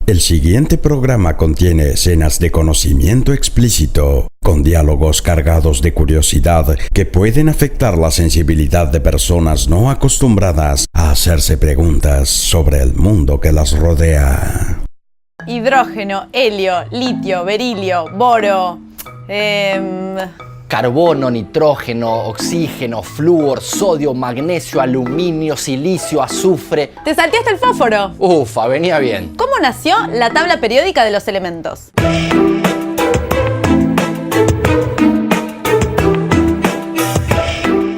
El siguiente programa contiene escenas de conocimiento explícito, con diálogos cargados de curiosidad que pueden afectar la sensibilidad de personas no acostumbradas a hacerse preguntas sobre el mundo que las rodea. Hidrógeno, helio, litio, berilio, boro, carbono, nitrógeno, oxígeno, flúor, sodio, magnesio, aluminio, silicio, azufre. ¿Te salteaste el fósforo? Ufa, venía bien. ¿Cómo nació la tabla periódica de los elementos?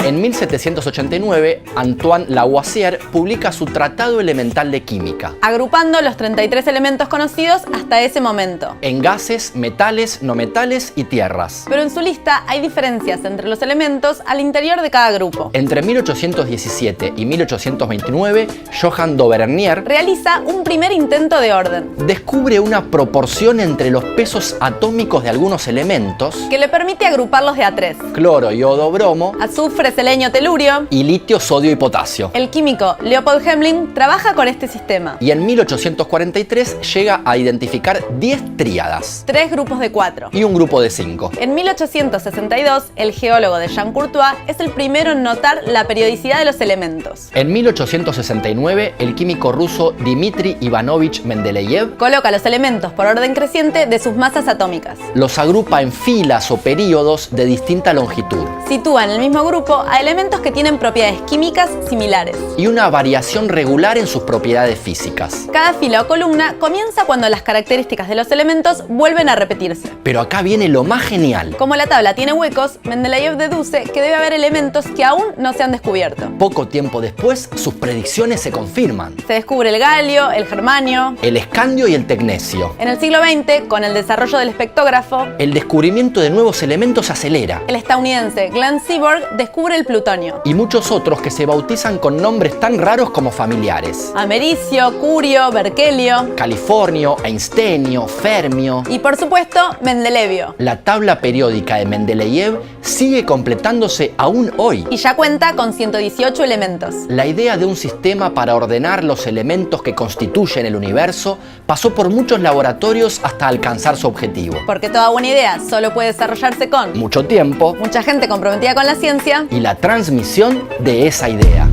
En 1789, Antoine Lavoisier publica su Tratado Elemental de Química, agrupando los 33 elementos conocidos hasta ese momento, en gases, metales, no metales y tierras. Pero en su lista hay diferencias entre los elementos al interior de cada grupo. Entre 1817 y 1829, Johann Dauvergne realiza un primer intento de orden, descubre una proporción entre los pesos atómicos de algunos elementos que le permite agruparlos de a 3. Cloro, yodo, bromo, azufre, selenio, telurio y litio, sodio y potasio. El químico Leopold Hemling trabaja con este sistema. Y en 1843 llega a identificar 10 tríadas. 3 grupos de 4. Y un grupo de 5. En 1862, el geólogo de Jean Courtois es el primero en notar la periodicidad de los elementos. En 1869, el químico ruso Dmitri Ivanovich Mendeleev coloca los elementos por orden creciente de sus masas atómicas. Los agrupa en filas o períodos de distinta longitud. Sitúa en el mismo grupo a elementos que tienen propiedades químicas similares y una variación regular en sus propiedades físicas. Cada fila o columna comienza cuando las características de los elementos vuelven a repetirse. Pero acá viene lo más genial. Como la tabla tiene huecos, Mendeleev deduce que debe haber elementos que aún no se han descubierto. Poco tiempo después, sus predicciones se confirman. Se descubre el galio, el germanio, el escandio y el tecnecio. En el siglo XX, con el desarrollo del espectógrafo, el descubrimiento de nuevos elementos se acelera. El estadounidense Glenn Seaborg descubre el plutonio. Y muchos otros que se bautizan con nombres tan raros como familiares. Americio, curio, berkelio, californio, einsteinio, fermio. Y por supuesto, mendelevio. La tabla periódica de Mendeleev sigue completándose aún hoy. Y ya cuenta con 118 elementos. La idea de un sistema para ordenar los elementos que constituyen el universo pasó por muchos laboratorios hasta alcanzar su objetivo. Porque toda buena idea solo puede desarrollarse con mucho tiempo, mucha gente comprometida con la ciencia y la transmisión de esa idea.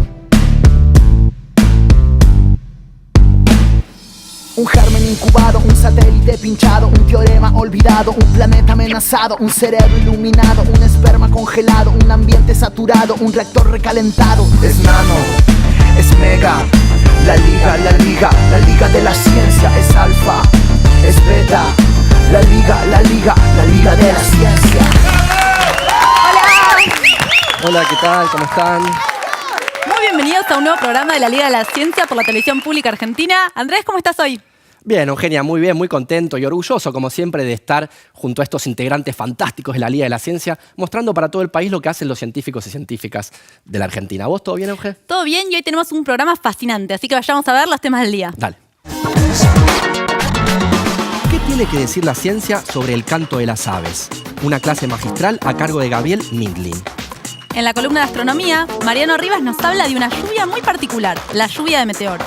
Un germen incubado, un satélite pinchado, un teorema olvidado, un planeta amenazado, un cerebro iluminado, un esperma congelado, un ambiente saturado, un reactor recalentado. Es nano, es mega, la liga de la ciencia es alfa, es beta, la liga de la ciencia. Hola, ¿qué tal? ¿Cómo están? Muy bienvenidos a un nuevo programa de la Liga de la Ciencia por la Televisión Pública Argentina. Andrés, ¿cómo estás hoy? Bien, Eugenia, muy bien, muy contento y orgulloso, como siempre, de estar junto a estos integrantes fantásticos de la Liga de la Ciencia, mostrando para todo el país lo que hacen los científicos y científicas de la Argentina. ¿Vos todo bien, Euge? Todo bien, y hoy tenemos un programa fascinante, así que vayamos a ver los temas del día. Dale. ¿Qué tiene que decir la ciencia sobre el canto de las aves? Una clase magistral a cargo de Gabriel Mindlin. En la columna de astronomía, Mariano Rivas nos habla de una lluvia muy particular, la lluvia de meteoros.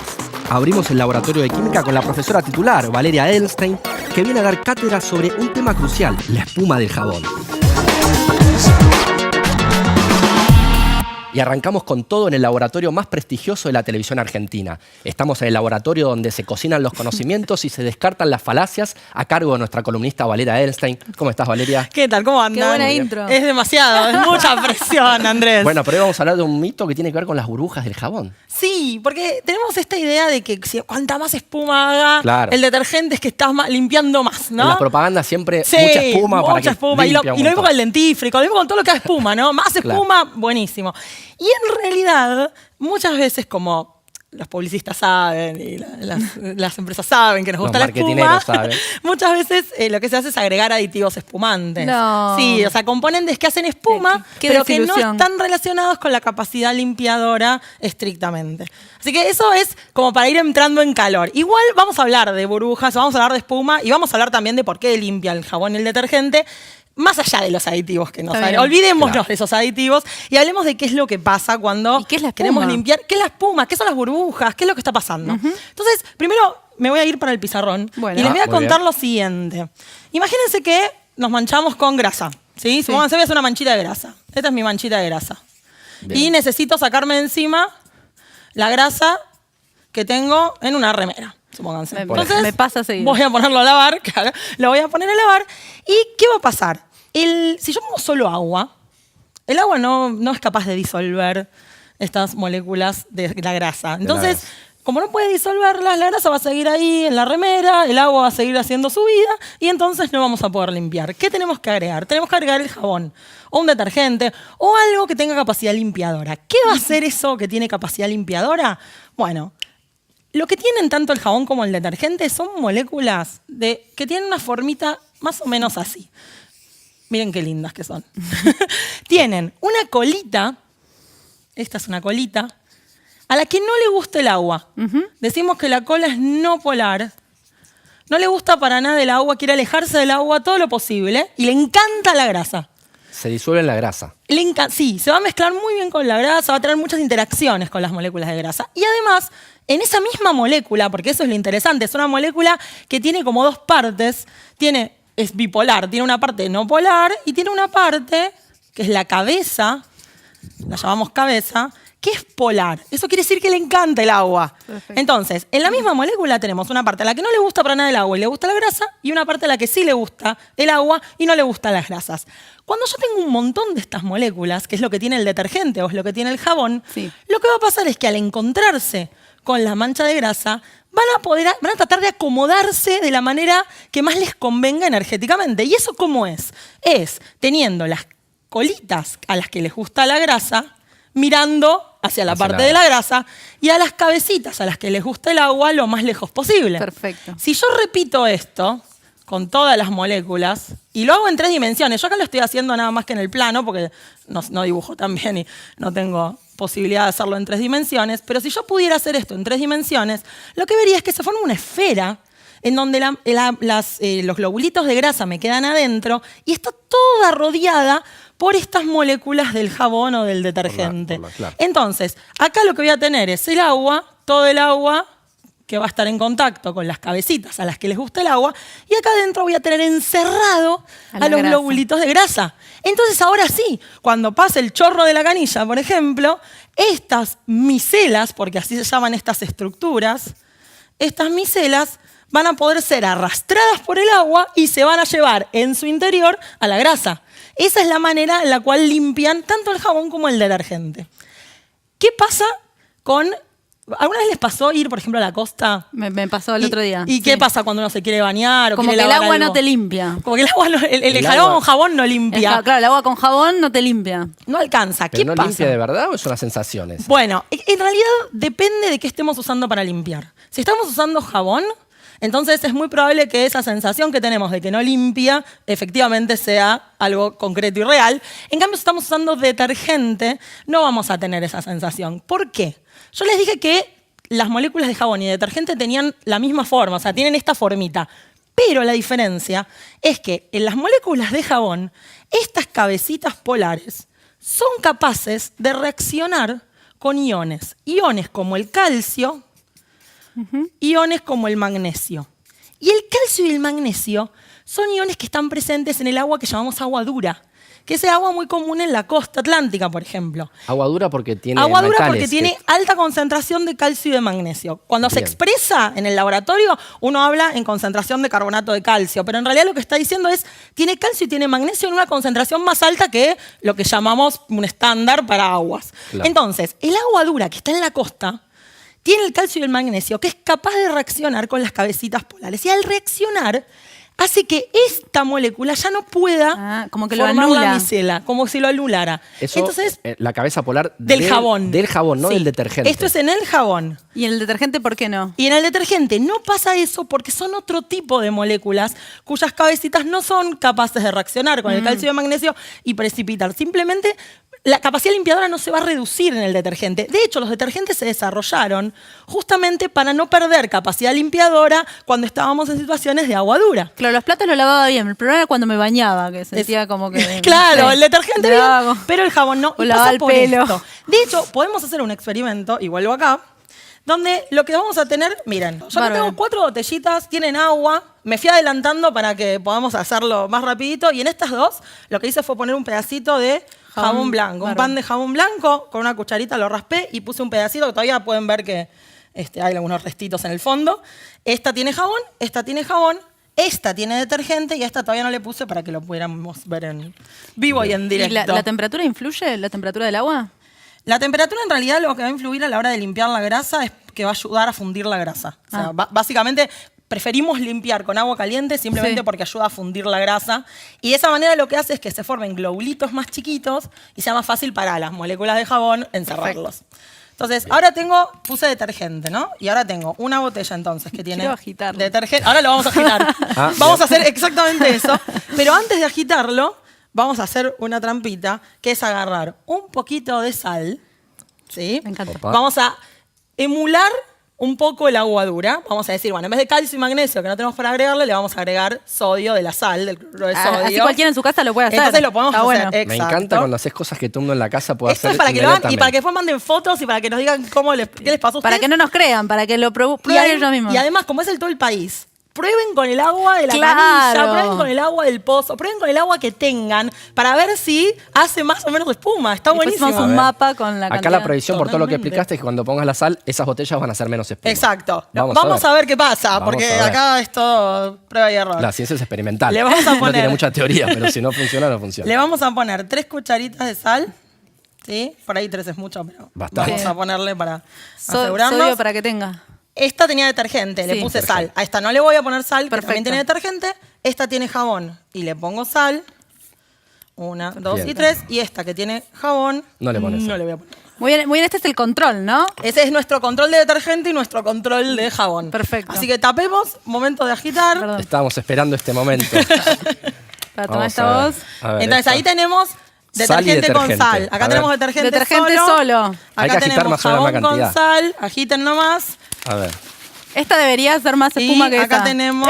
Abrimos el laboratorio de química con la profesora titular, Valeria Edelstein, que viene a dar cátedra sobre un tema crucial, la espuma del jabón. Y arrancamos con todo en el laboratorio más prestigioso de la televisión argentina. Estamos en el laboratorio donde se cocinan los conocimientos y se descartan las falacias a cargo de nuestra columnista Valeria Edelstein. ¿Cómo estás, Valeria? ¿Qué tal? ¿Cómo andan? Qué buena intro. Es demasiado, es mucha presión, Andrés. Bueno, pero hoy vamos a hablar de un mito que tiene que ver con las burbujas del jabón. Sí, porque tenemos esta idea de que cuanta más espuma haga, claro, el detergente es que estás limpiando más, ¿no? En las propagandas siempre sí, mucha espuma para que espuma. limpie un Y lo mismo montón. con el dentífrico, lo mismo con todo lo que es espuma, ¿no? Más espuma, buenísimo. Y en realidad, muchas veces como los publicistas saben y las empresas saben que nos gusta la espuma, saben. muchas veces lo que se hace es agregar aditivos espumantes. No. Sí, o sea, componentes que hacen espuma, Qué pero que no desilusión. están relacionados con la capacidad limpiadora estrictamente. Así que eso es como para ir entrando en calor. Igual vamos a hablar de burbujas, vamos a hablar de espuma y vamos a hablar también de por qué limpia el jabón y el detergente. más allá de los aditivos que nos Está bien. olvidémonos de esos aditivos y hablemos de qué es lo que pasa cuando ¿Y qué es la espuma? queremos limpiar. ¿Qué es la espuma? ¿Qué son las burbujas? ¿Qué es lo que está pasando? Entonces, primero me voy a ir para el pizarrón Bueno. y les voy a muy contar bien. lo siguiente. Imagínense que nos manchamos con grasa. ¿Sí? Supónganse, voy a hacer una manchita de grasa. Esta es mi manchita de grasa. Bien. Y necesito sacarme de encima la grasa que tengo en una remera. Supónganse. Me pasa seguido. Voy a ponerlo a lavar, claro, lo voy a poner a lavar. ¿Y qué va a pasar? Si yo pongo solo agua, el agua no es capaz de disolver estas moléculas de la grasa. Entonces, grasa. como no puede disolverlas, la grasa va a seguir ahí en la remera, el agua va a seguir haciendo su vida y entonces no vamos a poder limpiar. ¿Qué tenemos que agregar? Tenemos que agregar el jabón o un detergente o algo que tenga capacidad limpiadora. ¿Qué va a hacer eso que tiene capacidad limpiadora? Bueno, lo que tienen tanto el jabón como el detergente son moléculas que tienen una formita más o menos así. Miren qué lindas que son. Tienen una colita, esta es una colita, a la que no le gusta el agua. Decimos que la cola es no polar. No le gusta para nada el agua, quiere alejarse del agua todo lo posible y le encanta la grasa. Se disuelve en la grasa. Sí, se va a mezclar muy bien con la grasa, va a tener muchas interacciones con las moléculas de grasa. Y además, en esa misma molécula, porque eso es lo interesante, es una molécula que tiene como dos partes, es bipolar, tiene una parte no polar y tiene una parte, que es la cabeza, la llamamos cabeza, que es polar. Eso quiere decir que le encanta el agua. Perfecto. Entonces, en la misma molécula tenemos una parte a la que no le gusta para nada el agua y le gusta la grasa, y una parte a la que sí le gusta el agua y no le gustan las grasas. Cuando yo tengo un montón de estas moléculas, que es lo que tiene el detergente o es lo que tiene el jabón, Sí. lo que va a pasar es que al encontrarse con la mancha de grasa, van a tratar de acomodarse de la manera que más les convenga energéticamente. ¿Y eso cómo es? Es teniendo las colitas a las que les gusta la grasa, mirando hacia la Hacia parte la de la grasa, y a las cabecitas a las que les gusta el agua lo más lejos posible. Perfecto. Si yo repito esto con todas las moléculas, y lo hago en 3 dimensiones, yo acá lo estoy haciendo nada más que en el plano, porque no dibujo tan bien y no tengo posibilidad de hacerlo en 3 dimensiones, pero si yo pudiera hacer esto en 3 dimensiones, lo que vería es que se forma una esfera en donde los globulitos de grasa me quedan adentro y está toda rodeada por estas moléculas del jabón o del detergente. claro. Entonces, acá lo que voy a tener es el agua, todo el agua que va a estar en contacto con las cabecitas a las que les gusta el agua, y acá adentro voy a tener encerrado A la a los grasa. globulitos de grasa. Entonces ahora sí, cuando pase el chorro de la canilla, por ejemplo, estas micelas, porque así se llaman estas estructuras, estas micelas van a poder ser arrastradas por el agua y se van a llevar en su interior a la grasa. Esa es la manera en la cual limpian tanto el jabón como el detergente. ¿Qué pasa con... ¿Alguna vez les pasó ir, por ejemplo, a la costa? Me pasó el otro día. ¿Y qué pasa cuando uno se quiere bañar o Como que quiere el lavar agua algo? no te limpia. Como que el agua, el agua- jabón no limpia. Claro, el agua con jabón no te limpia. No alcanza. ¿Qué ¿Pero no pasa? limpia de verdad o es unas sensaciones? Bueno, en realidad depende de qué estemos usando para limpiar. Si estamos usando jabón, entonces es muy probable que esa sensación que tenemos de que no limpia efectivamente sea algo concreto y real. En cambio, si estamos usando detergente, no vamos a tener esa sensación. ¿Por qué? Yo les dije que las moléculas de jabón y detergente tenían la misma forma, o sea, tienen esta formita. Pero la diferencia es que en las moléculas de jabón, estas cabecitas polares son capaces de reaccionar con iones. Iones como el calcio, iones como el magnesio. Y el calcio y el magnesio son iones que están presentes en el agua que llamamos agua dura, que es el agua muy común en la costa atlántica, por ejemplo. Agua dura porque tiene Agua dura metales porque tiene alta concentración de calcio y de magnesio. Cuando se Bien. expresa en el laboratorio, uno habla en concentración de carbonato de calcio, pero en realidad lo que está diciendo es tiene calcio y tiene magnesio en una concentración más alta que lo que llamamos un estándar para aguas. Claro. Entonces, el agua dura que está en la costa tiene el calcio y el magnesio que es capaz de reaccionar con las cabecitas polares. Y al reaccionar, hace que esta molécula ya no pueda Como que lo formar anula. la micela, como si lo anulara. Eso, Entonces, la cabeza polar del jabón. Del jabón, no Sí. del detergente. Esto es en el jabón. ¿Y el detergente por qué no? Y en el detergente no pasa eso porque son otro tipo de moléculas cuyas cabecitas no son capaces de reaccionar con el calcio y el magnesio y precipitar. Simplemente la capacidad limpiadora no se va a reducir en el detergente. De hecho, los detergentes se desarrollaron justamente para no perder capacidad limpiadora cuando estábamos en situaciones de agua dura. Claro, los platos los lavaba bien. El problema era cuando me bañaba, que sentía como que... Claro, no sé, el detergente me bien, daba- pero el jabón no. o Y lavaba pasa el por pelo. esto. De hecho, podemos hacer un experimento, y vuelvo acá, donde lo que vamos a tener, miren, yo acá Bárbaro. tengo 4 botellitas, tienen agua, me fui adelantando para que podamos hacerlo más rapidito, y en estas dos lo que hice fue poner un pedacito de jabón blanco, un bárbaro. pan de jabón blanco, con una cucharita lo raspé y puse un pedacito que todavía pueden ver que hay algunos restitos en el fondo. Esta tiene jabón, esta tiene detergente y esta todavía no le puse para que lo pudiéramos ver en vivo y en ¿Y directo. la temperatura influye? ¿La temperatura del agua? La temperatura en realidad lo que va a influir a la hora de limpiar la grasa es que va a ayudar a fundir la grasa. O sea, básicamente preferimos limpiar con agua caliente simplemente Sí. porque ayuda a fundir la grasa. Y de esa manera lo que hace es que se formen globulitos más chiquitos y sea más fácil para las moléculas de jabón encerrarlos. Entonces, ahora puse detergente, ¿no? Y ahora tengo una botella entonces que tiene Quiero agitarlo. detergente. Ahora lo vamos a agitar. Vamos a hacer exactamente eso. Pero antes de agitarlo, vamos a hacer una trampita, que es agarrar un poquito de sal, ¿sí? Me encanta. Opa. Vamos a emular un poco el agua dura. Vamos a decir, bueno, en vez de calcio y magnesio que no tenemos para agregarle, le vamos a agregar sodio de la sal, del cloruro de sodio. Así cualquiera en su casa lo puede hacer. Entonces lo podemos Está hacer. bueno. Me Exacto. encanta cuando haces cosas que todo el mundo en la casa puede Esto hacer es para que lo hagan y para que inmediatamente. después manden fotos y para que nos digan qué les pasó a Para ustedes. que no nos crean, para que lo Y prueben adem- ellos mismos. Y además, como es el todo el país, prueben con el agua de la Claro. canilla, prueben con el agua del pozo, prueben con el agua que tengan para ver si hace más o menos espuma. Está Después buenísimo. hicimos un mapa con la Acá cantidad. la previsión, por todo lo que Totalmente. explicaste, es que cuando pongas la sal, esas botellas van a ser menos espuma. Exacto. Vamos a ver qué pasa, Vamos porque a ver. acá es todo prueba y error. La ciencia es experimental. Le vamos a No poner- tiene mucha teoría, pero si no funciona, no funciona. Le vamos a poner 3 cucharitas de sal. ¿Sí? Por ahí 3 es mucho, pero Bastante. vamos a ponerle para Sodio asegurarnos. para que tenga. Esta tenía detergente, le Sí. puse sal. A esta no le voy a poner sal, que Perfecto. también tiene detergente. Esta tiene jabón y le pongo sal. 1, 2 y Bien. 3. Y esta que tiene jabón, No le pones no sal. le voy a poner. Muy bien, este es el control, ¿no? Ese es nuestro control de detergente y nuestro control de jabón. Perfecto. Así que tapemos, momento de agitar. Perdón. Estábamos esperando este momento. Para tomar Vamos esta a ver. voz. A ver, Entonces esta. ahí tenemos Sal y detergente con detergente. sal. Acá A tenemos ver. Detergente solo. Hay que Acá agitar tenemos más o menos la jabón con cantidad. sal. Agiten nomás. A ver. Esta debería ser más Y espuma que acá esta. tenemos.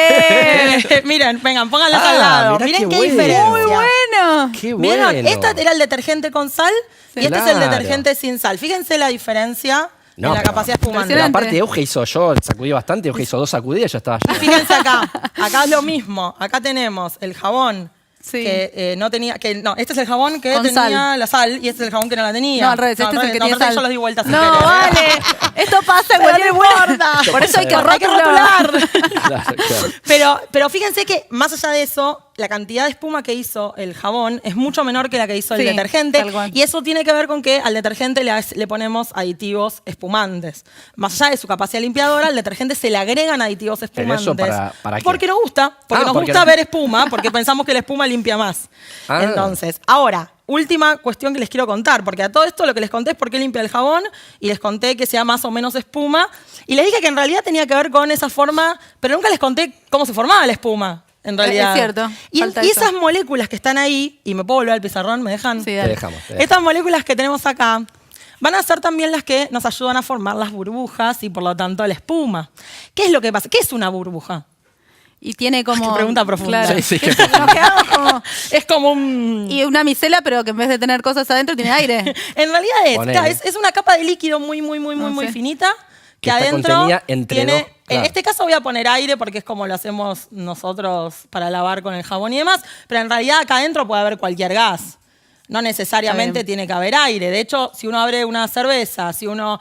¡Eh! Miren, vengan, pónganlas Ah, al lado. mirá Miren qué qué bueno. diferencia. ¡Muy bueno! ¡Qué ¿Vieron? bueno! Esta era el detergente con sal y este es el Claro. detergente sin sal. Fíjense la diferencia No, en la pero- capacidad espumante. Pero Impresionante. aparte, Euge hizo, yo sacudí bastante, Euge hizo 2 sacudidas y ya estaba Y lleno. fíjense acá. Acá es lo mismo. Acá tenemos el jabón. Sí. Que no tenía, no, este es el jabón que Con tenía sal. la sal y este es el jabón que no la tenía. No, al revés, este es el que tiene aparte sal. yo los di vueltas sin No, querer. vale. Esto pasa en Pero cualquier no vuelo. importa. Por eso hay que Hay que rotular. rotular. Claro. Pero fíjense que más allá de eso, la cantidad de espuma que hizo el jabón es mucho menor que la que hizo el Sí, detergente. tal cual. Y eso tiene que ver con que al detergente le ponemos aditivos espumantes. Más allá de su capacidad limpiadora, al detergente se le agregan aditivos Pero espumantes. eso ¿para qué? Porque nos gusta. Porque Ah, nos porque gusta nos- ver espuma, porque pensamos que la espuma limpia más. Ah. Entonces, ahora, última cuestión que les quiero contar, porque a todo esto lo que les conté es por qué limpia el jabón y les conté que sea más o menos espuma. Y les dije que en realidad tenía que ver con esa forma, pero nunca les conté cómo se formaba la espuma, en realidad. Es cierto, Y, falta y eso. esas moléculas que están ahí, y me puedo volver al pizarrón, ¿me dejan? Sí, Te dale. dejamos. Estas moléculas que tenemos acá van a ser también las que nos ayudan a formar las burbujas y por lo tanto la espuma. ¿Qué es lo que pasa? ¿Qué es una burbuja? Y tiene como... Qué pregunta profunda. Claro. Sí, qué Nos quedamos como... Es como un... Y una micela, pero que en vez de tener cosas adentro, tiene aire. En realidad Ponele. es una capa de líquido muy sé. finita que Que está adentro contenida entre tiene... dos, claro. En este caso voy a poner aire porque es como lo hacemos nosotros para lavar con el jabón y demás, pero en realidad acá adentro puede haber cualquier gas. No necesariamente Está bien. tiene que haber aire. De hecho, si uno abre una cerveza, si uno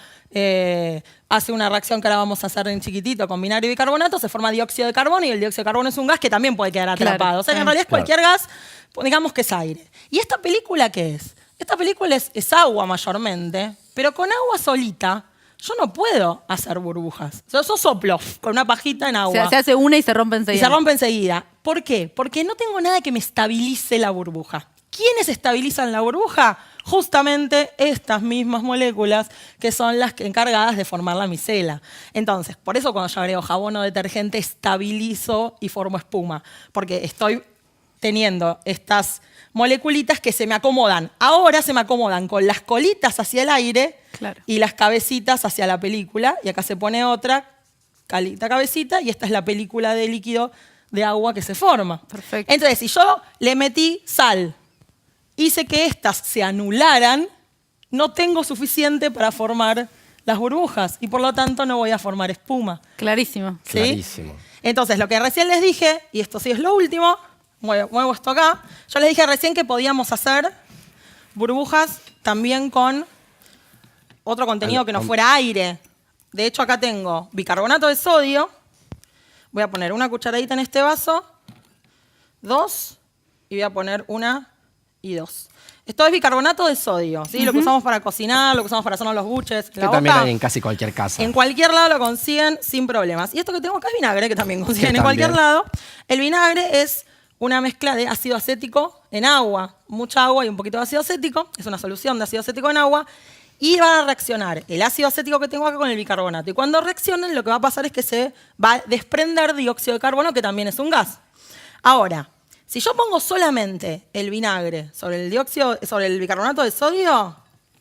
hace una reacción que ahora vamos a hacer en chiquitito con vinagre y bicarbonato, se forma dióxido de carbono y el dióxido de carbono es un gas que también puede quedar Claro, atrapado. O sea que en claro. realidad es cualquier gas, digamos que es aire. ¿Y esta película qué es? Esta película es agua mayormente, pero con agua solita yo no puedo hacer burbujas. O sea, yo soplo con una pajita en agua. Se hace una y se rompe Y enseguida. se rompe enseguida. ¿Por qué? Porque no tengo nada que me estabilice la burbuja. ¿Quiénes estabilizan la burbuja? Justamente estas mismas moléculas que son las encargadas de formar la micela. Entonces, por eso cuando yo agrego jabón o detergente, estabilizo y formo espuma. Porque teniendo estas moleculitas que se me acomodan. Ahora se me acomodan con las colitas hacia el aire y las cabecitas hacia la película. Y acá se pone otra calita, cabecita, y esta es la película de líquido de agua que se forma. Perfecto. Entonces, si yo le metí sal, hice que estas se anularan, no tengo suficiente para formar las burbujas y por lo tanto no voy a formar espuma. Clarísimo. ¿Sí? Clarísimo. Entonces, lo que recién les dije, y esto sí es lo último, muevo esto acá, yo les dije recién que podíamos hacer burbujas también con otro contenido que no fuera aire. De hecho, acá tengo bicarbonato de sodio. Voy a poner una cucharadita en este vaso, 2, y voy a poner 1 y 2. Esto es bicarbonato de sodio, ¿sí? Lo que usamos para cocinar, lo que usamos para hacernos los buches. Que también hay en casi cualquier casa. En cualquier lado lo consiguen sin problemas. Y esto que tengo acá es vinagre, que también consiguen en cualquier también. lado. El vinagre es una mezcla de ácido acético en agua. Mucha agua y un poquito de ácido acético. Es una solución de ácido acético en agua. Y van a reaccionar el ácido acético que tengo acá con el bicarbonato. Y cuando reaccionen, lo que va a pasar es que se va a desprender dióxido de carbono, que también es un gas. Ahora, si yo pongo solamente el vinagre sobre el bicarbonato de sodio,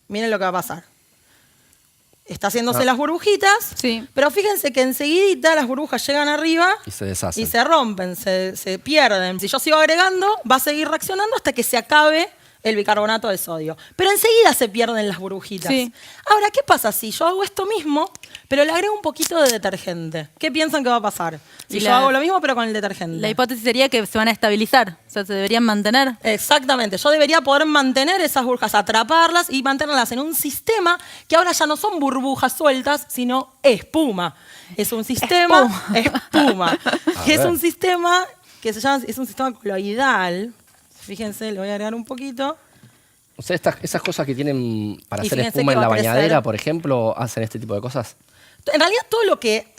miren lo que va a pasar. Está haciéndose las burbujitas, Sí. pero fíjense que enseguidita las burbujas llegan arriba Y se deshacen. y se rompen, se pierden. Si yo sigo agregando, va a seguir reaccionando hasta que se acabe el bicarbonato de sodio. Pero enseguida se pierden las burbujitas. Sí. Ahora, ¿qué pasa si yo hago esto mismo, pero le agrego un poquito de detergente? ¿Qué piensan que va a pasar? Si Y yo la- hago lo mismo, pero con el detergente. La hipótesis sería que se van a estabilizar, o sea, se deberían mantener. Exactamente. Yo debería poder mantener esas burbujas, atraparlas y mantenerlas en un sistema que ahora ya no son burbujas sueltas, sino espuma. Es un sistema espuma. Que es un sistema que se llama, es un sistema coloidal. Fíjense, le voy a agregar un poquito. O sea, esas cosas que tienen para Y hacer fíjense espuma que en la va a crecer. bañadera, por ejemplo, hacen este tipo de cosas. En realidad, todo lo que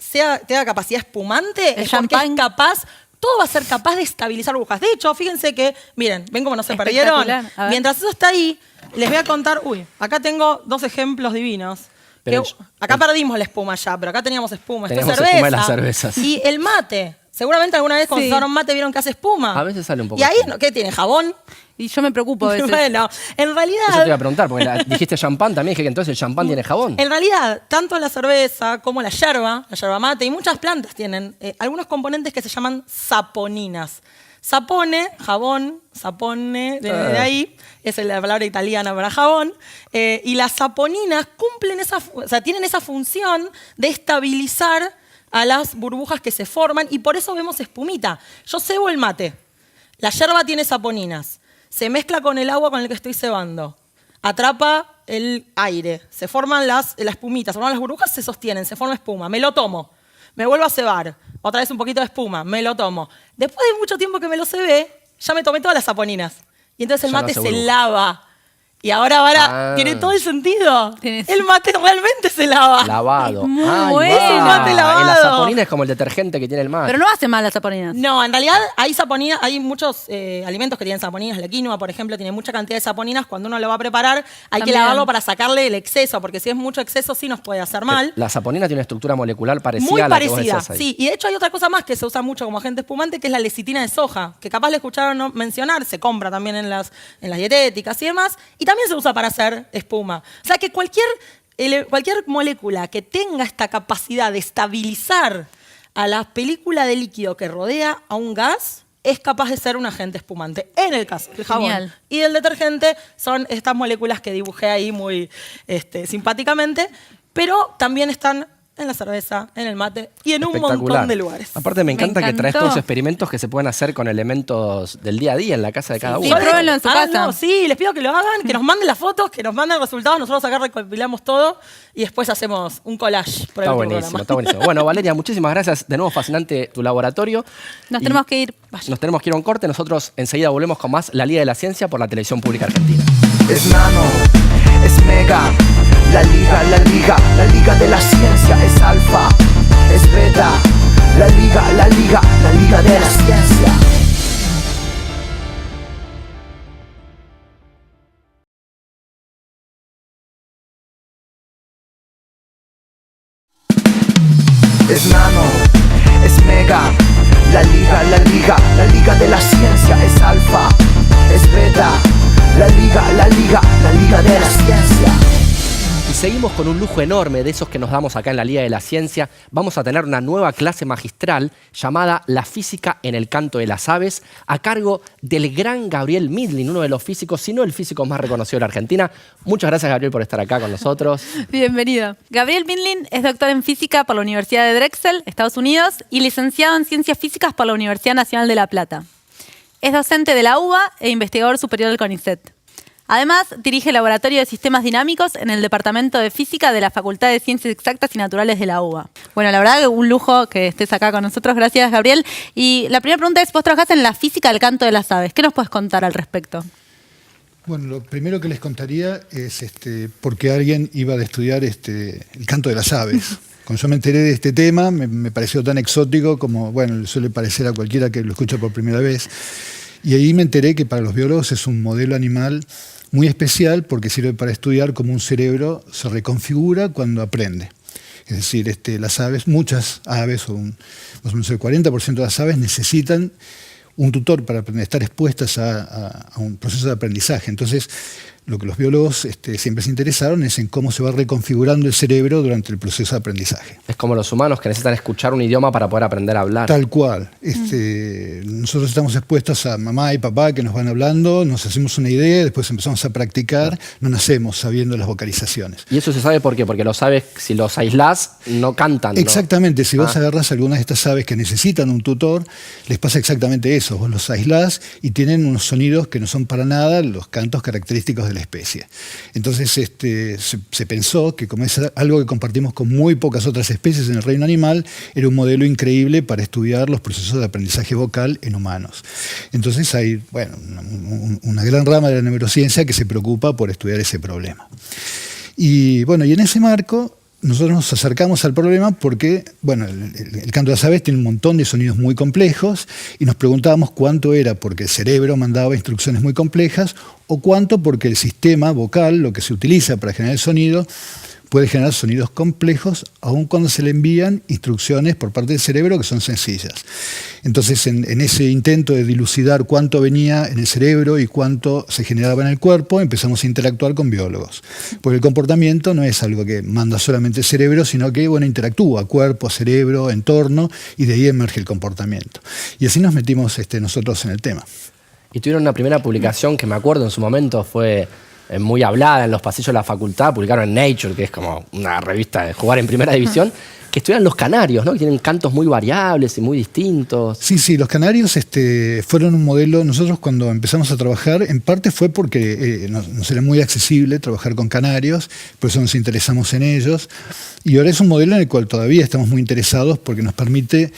tenga capacidad espumante El es porque es champán. capaz, todo va a ser capaz de estabilizar burbujas. De hecho, fíjense que, miren, ven cómo no se perdieron. Espectacular. A ver. Mientras eso está ahí, les voy a contar, acá tengo 2 ejemplos divinos. Pero Que acá perdimos la espuma ya, pero acá teníamos espuma. Esto es Teníamos cerveza. espuma en las cervezas. Y el mate. Seguramente alguna vez cuando Sí. usaron mate vieron que hace espuma. A veces sale un poco Y ahí, espuma. ¿qué tiene? ¿Jabón? Y yo me preocupo a veces. Bueno, en realidad... Eso te iba a preguntar, porque dijiste champán también, dije que entonces el champán tiene jabón. En realidad, tanto la cerveza como la yerba mate y muchas plantas tienen algunos componentes que se llaman saponinas. Sapone, jabón, sapone, viene de ahí, es la palabra italiana para jabón. Y las saponinas cumplen tienen esa función de estabilizar a las burbujas que se forman y por eso vemos espumita. Yo cebo el mate, la yerba tiene saponinas, se mezcla con el agua con el que estoy cebando, atrapa el aire, se forman la espumita, se forman las burbujas, se sostienen, se forma espuma, me lo tomo, me vuelvo a cebar, otra vez un poquito de espuma, me lo tomo. Después de mucho tiempo que me lo cebé, ya me tomé todas las saponinas y entonces el Ya no mate hace se burbuja. lava. Y ahora tiene todo el sentido. Tiene- El mate realmente se lava. Lavado. Muy Ay, bueno. va. Es un mate lavado. En la saponina es como el detergente que tiene el mate. Pero no hace mal las saponinas. No, en realidad hay saponinas, hay muchos alimentos que tienen saponinas. La quinoa, por ejemplo, tiene mucha cantidad de saponinas. Cuando uno lo va a preparar, hay que También. lavarlo para sacarle el exceso, porque si es mucho exceso sí nos puede hacer mal. La saponina tiene una estructura molecular parecida Muy a la que vos parecida, decías ahí. sí. Y de hecho hay otra cosa más que se usa mucho como agente espumante, que es la lecitina de soja, que capaz le escucharon mencionar, se compra también en las dietéticas y demás, y también se usa para hacer espuma. O sea que cualquier molécula que tenga esta capacidad de estabilizar a la película de líquido que rodea a un gas es capaz de ser un agente espumante. En el caso del jabón Genial. y del detergente son estas moléculas que dibujé ahí muy simpáticamente, pero también están en la cerveza, en el mate y en un Espectacular. montón de lugares. Aparte me encanta que traes encantó. todos los experimentos que se pueden hacer con elementos del día a día en la casa de cada Sí, uno. pruébenlo en su casa. Sí, les pido que lo hagan, que nos manden las fotos, que nos manden resultados. Nosotros acá recopilamos todo y después hacemos un collage. Por el Está otro buenísimo, programa. está buenísimo. Bueno, Valeria, muchísimas gracias. De nuevo, fascinante tu laboratorio. Nos Y tenemos que ir. Nos tenemos que ir a un corte. Nosotros enseguida volvemos con más La Liga de la Ciencia por la Televisión Pública Argentina. Es nano, es mega, la liga de la ciencia es alfa, es beta, la liga de la ciencia. Es nano, es mega, la liga de la ciencia es es alfa, es beta. La liga de la ciencia. Y seguimos con un lujo enorme de esos que nos damos acá en la Liga de la Ciencia. Vamos a tener una nueva clase magistral llamada La física en el canto de las aves, a cargo del gran Gabriel Midlin, uno de los físicos, si no el físico más reconocido de la Argentina. Muchas gracias, Gabriel, por estar acá con nosotros. Bienvenido. Gabriel Midlin es doctor en física por la Universidad de Drexel, Estados Unidos, y licenciado en ciencias físicas por la Universidad Nacional de La Plata. Es docente de la UBA e investigador superior del CONICET. Además, dirige el Laboratorio de Sistemas Dinámicos en el Departamento de Física de la Facultad de Ciencias Exactas y Naturales de la UBA. Bueno, la verdad que un lujo que estés acá con nosotros. Gracias, Gabriel. Y la primera pregunta es, vos trabajás en la física del canto de las aves. ¿Qué nos puedes contar al respecto? Bueno, lo primero que les contaría es por qué alguien iba a estudiar el canto de las aves. Cuando yo me enteré de este tema, me pareció tan exótico como, bueno, le suele parecer a cualquiera que lo escucha por primera vez. Y ahí me enteré que para los biólogos es un modelo animal muy especial porque sirve para estudiar cómo un cerebro se reconfigura cuando aprende. Es decir, las aves, muchas aves, más o menos el 40% de las aves necesitan un tutor para aprender, estar expuestas a un proceso de aprendizaje. Entonces, lo que los biólogos siempre se interesaron es en cómo se va reconfigurando el cerebro durante el proceso de aprendizaje. Es como los humanos que necesitan escuchar un idioma para poder aprender a hablar. Tal cual. Nosotros estamos expuestos a mamá y papá que nos van hablando, nos hacemos una idea, después empezamos a practicar, no nacemos sabiendo las vocalizaciones. ¿Y eso se sabe por qué? Porque los aves, si los aislás, no cantan, ¿no? Exactamente. Si vos agarrás algunas de estas aves que necesitan un tutor, les pasa exactamente eso. Vos los aislás y tienen unos sonidos que no son para nada los cantos característicos de la especie. Entonces se pensó que como es algo que compartimos con muy pocas otras especies en el reino animal, era un modelo increíble para estudiar los procesos de aprendizaje vocal en humanos. Entonces hay una gran rama de la neurociencia que se preocupa por estudiar ese problema. Y bueno, y en ese marco nosotros nos acercamos al problema porque, bueno, el canto de las aves tiene un montón de sonidos muy complejos y nos preguntábamos cuánto era porque el cerebro mandaba instrucciones muy complejas o cuánto porque el sistema vocal, lo que se utiliza para generar el sonido, puede generar sonidos complejos aun cuando se le envían instrucciones por parte del cerebro que son sencillas. Entonces, en ese intento de dilucidar cuánto venía en el cerebro y cuánto se generaba en el cuerpo, empezamos a interactuar con biólogos. Porque el comportamiento no es algo que manda solamente el cerebro, sino que interactúa cuerpo, cerebro, entorno, y de ahí emerge el comportamiento. Y así nos metimos nosotros en el tema. Y tuvieron una primera publicación que me acuerdo en su momento fue muy hablada en los pasillos de la facultad, publicaron en Nature, que es como una revista de jugar en primera división, que estudian los canarios, ¿no? Que tienen cantos muy variables y muy distintos. Sí, los canarios fueron un modelo. Nosotros cuando empezamos a trabajar, en parte fue porque nos era muy accesible trabajar con canarios, por eso nos interesamos en ellos, y ahora es un modelo en el cual todavía estamos muy interesados porque nos permite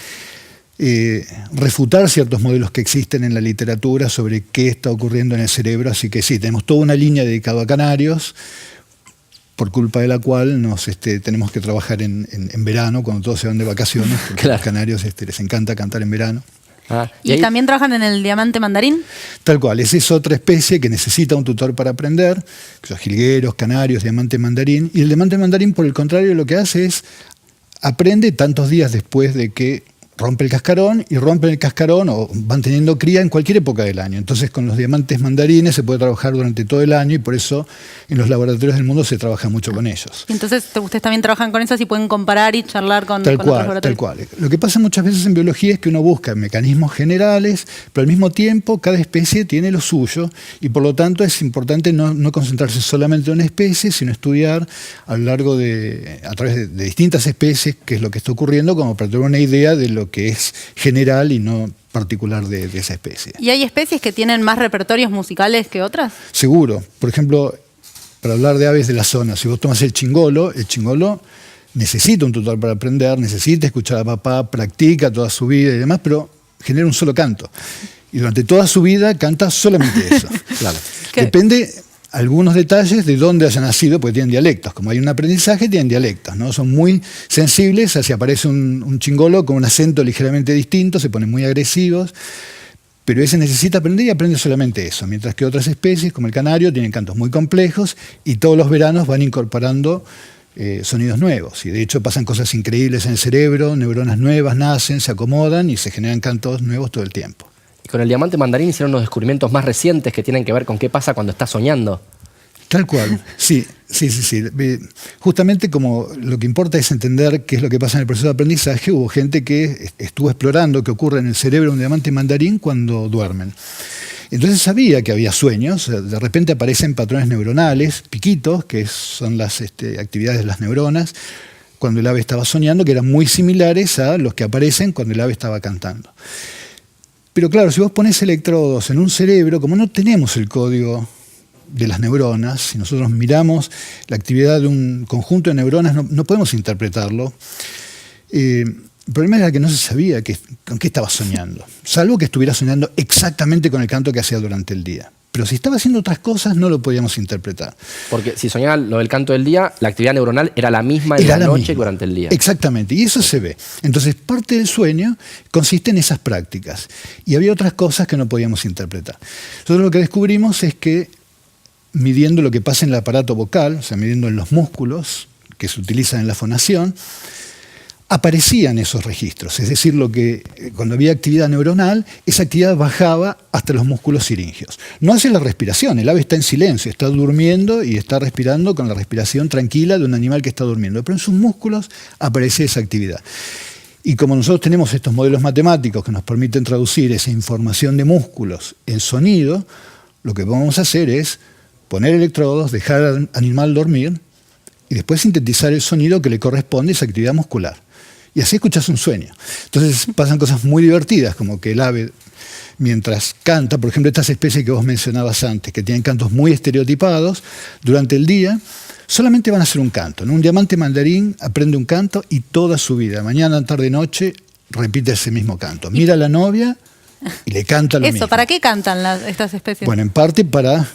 refutar ciertos modelos que existen en la literatura sobre qué está ocurriendo en el cerebro. Así que sí, tenemos toda una línea dedicada a canarios, por culpa de la cual tenemos que trabajar en verano, cuando todos se van de vacaciones, porque a los canarios les encanta cantar en verano. ¿Y también trabajan en el diamante mandarín? Tal cual, esa es otra especie que necesita un tutor para aprender, que son jilgueros, canarios, diamante mandarín. Y el diamante mandarín, por el contrario, lo que hace es aprende tantos días después de que rompe el cascarón, y rompen el cascarón o van teniendo cría en cualquier época del año. Entonces con los diamantes mandarines se puede trabajar durante todo el año y por eso en los laboratorios del mundo se trabaja mucho con ellos. Entonces ustedes también trabajan con eso y pueden comparar y charlar con otros laboratorios. Tal cual. Lo que pasa muchas veces en biología es que uno busca mecanismos generales, pero al mismo tiempo cada especie tiene lo suyo y por lo tanto es importante no concentrarse solamente en una especie, sino estudiar a través de distintas especies qué es lo que está ocurriendo, como para tener una idea de lo que es general y no particular de esa especie. ¿Y hay especies que tienen más repertorios musicales que otras? Seguro. Por ejemplo, para hablar de aves de la zona, si vos tomas el chingolo necesita un tutor para aprender, necesita escuchar a papá, practica toda su vida y demás, pero genera un solo canto. Y durante toda su vida canta solamente eso. Claro. Depende algunos detalles de dónde haya nacido, porque tienen dialectos. Como hay un aprendizaje, tienen dialectos, ¿no? Son muy sensibles, si aparece un chingolo con un acento ligeramente distinto, se ponen muy agresivos, pero ese necesita aprender y aprende solamente eso, mientras que otras especies, como el canario, tienen cantos muy complejos y todos los veranos van incorporando sonidos nuevos. Y de hecho pasan cosas increíbles en el cerebro, neuronas nuevas nacen, se acomodan y se generan cantos nuevos todo el tiempo. Y con el diamante mandarín hicieron unos descubrimientos más recientes que tienen que ver con qué pasa cuando estás soñando. Tal cual, sí. Justamente como lo que importa es entender qué es lo que pasa en el proceso de aprendizaje, hubo gente que estuvo explorando qué ocurre en el cerebro de un diamante mandarín cuando duermen. Entonces sabía que había sueños, de repente aparecen patrones neuronales, piquitos, que son las actividades de las neuronas, cuando el ave estaba soñando, que eran muy similares a los que aparecen cuando el ave estaba cantando. Pero claro, si vos pones electrodos en un cerebro, como no tenemos el código de las neuronas, si nosotros miramos la actividad de un conjunto de neuronas, no podemos interpretarlo. El problema era que no se sabía con qué estaba soñando, salvo que estuviera soñando exactamente con el canto que hacía durante el día. Pero si estaba haciendo otras cosas, no lo podíamos interpretar. Porque si soñaba lo del canto del día, la actividad neuronal era la misma en la noche que durante el día. Exactamente, y eso se ve. Entonces, parte del sueño consiste en esas prácticas. Y había otras cosas que no podíamos interpretar. Nosotros lo que descubrimos es que, midiendo lo que pasa en el aparato vocal, o sea, midiendo en los músculos que se utilizan en la fonación, aparecían esos registros. Es decir, cuando había actividad neuronal, esa actividad bajaba hasta los músculos siringios. No hace la respiración, el ave está en silencio, está durmiendo y está respirando con la respiración tranquila de un animal que está durmiendo, pero en sus músculos aparece esa actividad. Y como nosotros tenemos estos modelos matemáticos que nos permiten traducir esa información de músculos en sonido, lo que vamos a hacer es poner electrodos, dejar al animal dormir y después sintetizar el sonido que le corresponde a esa actividad muscular. Y así escuchas un sueño. Entonces pasan cosas muy divertidas, como que el ave, mientras canta, por ejemplo, estas especies que vos mencionabas antes, que tienen cantos muy estereotipados, durante el día solamente van a hacer un canto. Un diamante mandarín aprende un canto y toda su vida, mañana, tarde, noche, repite ese mismo canto. Mira a la novia y le canta lo mismo. ¿Para qué cantan estas especies? Bueno, en parte para,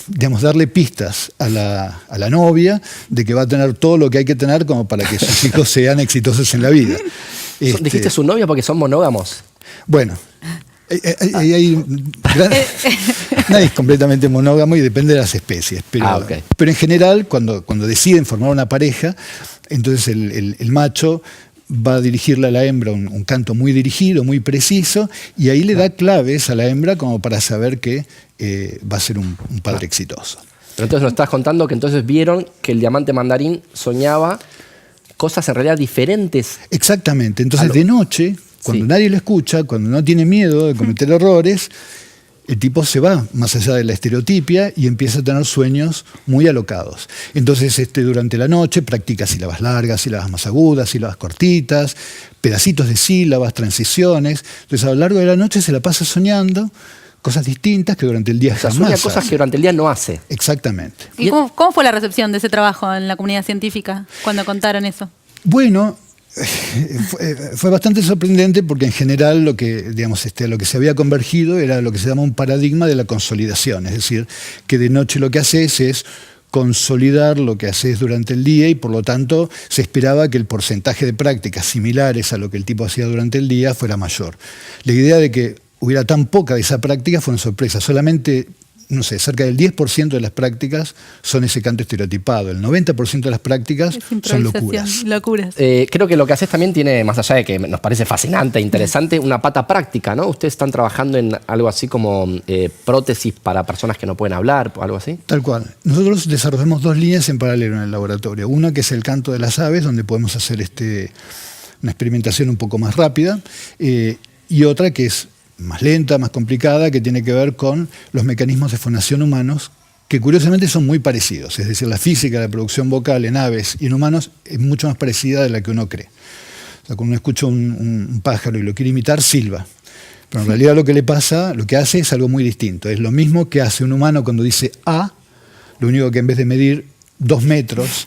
digamos, darle pistas a la novia de que va a tener todo lo que hay que tener como para que sus hijos sean exitosos en la vida. ¿Dijiste su novia porque son monógamos? Bueno, nadie es completamente monógamo y depende de las especies. Pero en general, cuando deciden formar una pareja, entonces el macho va a dirigirle a la hembra un canto muy dirigido, muy preciso, y ahí le da claves a la hembra como para saber que va a ser un padre exitoso. Pero entonces nos estás contando que entonces vieron que el diamante mandarín soñaba cosas en realidad diferentes. Exactamente. Entonces de noche, cuando nadie lo escucha, cuando no tiene miedo de cometer errores, el tipo se va más allá de la estereotipia y empieza a tener sueños muy alocados. Entonces, durante la noche practica sílabas largas, sílabas más agudas, sílabas cortitas, pedacitos de sílabas, transiciones. Entonces, a lo largo de la noche se la pasa soñando cosas distintas que durante el día jamás sueña cosas que durante el día no hace. Exactamente. ¿Y cómo fue la recepción de ese trabajo en la comunidad científica cuando contaron eso? Bueno, fue bastante sorprendente porque en general lo que se había convergido era lo que se llama un paradigma de la consolidación, es decir, que de noche lo que haces es consolidar lo que haces durante el día y por lo tanto se esperaba que el porcentaje de prácticas similares a lo que el tipo hacía durante el día fuera mayor. La idea de que hubiera tan poca de esa práctica fue una sorpresa, solamente cerca del 10% de las prácticas son ese canto estereotipado. El 90% de las prácticas son locuras. Creo que lo que haces también tiene, más allá de que nos parece fascinante e interesante, una pata práctica, ¿no? Ustedes están trabajando en algo así como prótesis para personas que no pueden hablar, o algo así. Tal cual. Nosotros desarrollamos dos líneas en paralelo en el laboratorio. Una que es el canto de las aves, donde podemos hacer una experimentación un poco más rápida, y otra que es más lenta, más complicada, que tiene que ver con los mecanismos de fonación humanos, que curiosamente son muy parecidos. Es decir, la física de la producción vocal en aves y en humanos es mucho más parecida de la que uno cree. O sea, cuando uno escucha un pájaro y lo quiere imitar, silba. Pero en realidad lo que le pasa, lo que hace es algo muy distinto. Es lo mismo que hace un humano cuando dice A, lo único que en vez de medir 2 metros,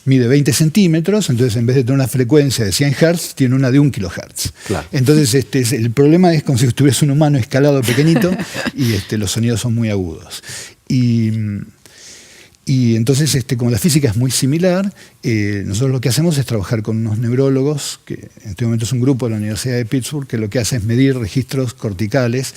mide 20 centímetros, entonces en vez de tener una frecuencia de 100 Hz, tiene una de 1 kHz. Claro. Entonces el problema es como si estuviese un humano escalado pequeñito y los sonidos son muy agudos. Y Y entonces, como la física es muy similar, nosotros lo que hacemos es trabajar con unos neurólogos, que en este momento es un grupo de la Universidad de Pittsburgh, que lo que hace es medir registros corticales